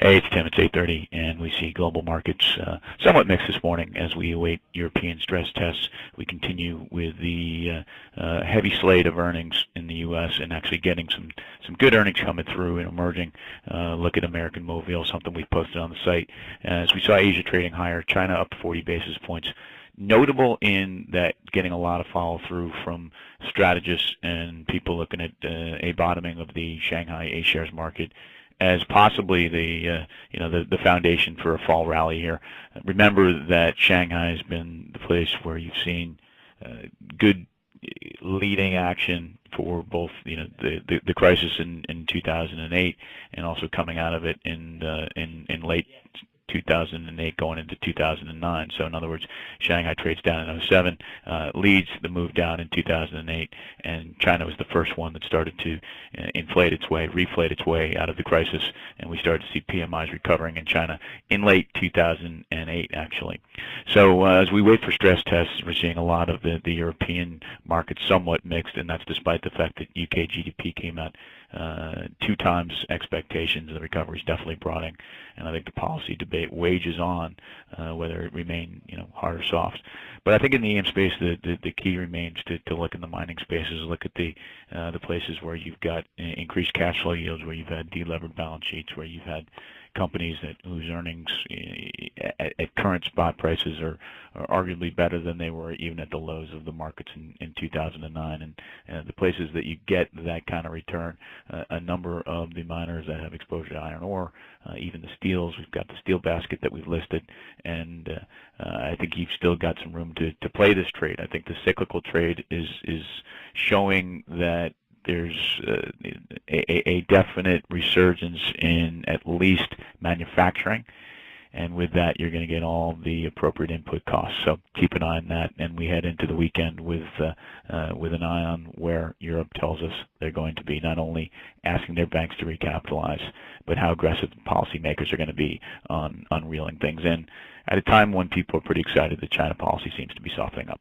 Hey, it's Tim. It's 8:30, and we see global markets somewhat mixed this morning as we await European stress tests. We continue with the heavy slate of earnings in the U.S. and actually getting some good earnings coming through and emerging. Look at American Mobile, something we posted on the site. As we saw Asia trading higher, China up 40 basis points. Notable in that getting a lot of follow through from strategists and people looking at a bottoming of the Shanghai A shares market as possibly the foundation for a fall rally here. Remember that Shanghai has been the place where you've seen good leading action for both the crisis in 2008 and also coming out of it in late 2008 going into 2009. So in other words, Shanghai trades down in 07, leads the move down in 2008, and China was the first one that started to reflate its way out of the crisis, and we started to see PMIs recovering in China in late 2008 actually. So as we wait for stress tests, we're seeing a lot of the European markets somewhat mixed, and that's despite the fact that UK GDP came out 2 times expectations. The recovery is definitely broadening, and I think the policy debate wages on whether it remain hard or soft. But I think in the EM space, the key remains to look in the mining spaces, look at the places where you've got increased cash flow yields, where you've had delevered balance sheets, where you've had companies whose earnings at current spot prices are arguably better than they were even at the lows of the markets in 2009. And the places that you get that kind of return, a number of the miners that have exposure to iron ore, even the steels, we've got the steel basket that we've listed, and I think you've still got some room to play this trade. I think the cyclical trade is showing that there's a definite resurgence in at least manufacturing, and with that you're going to get all the appropriate input costs. So keep an eye on that, and we head into the weekend with an eye on where Europe tells us they're going to be not only asking their banks to recapitalize, but how aggressive policymakers are going to be on reeling things in at a time when people are pretty excited that China policy seems to be softening up.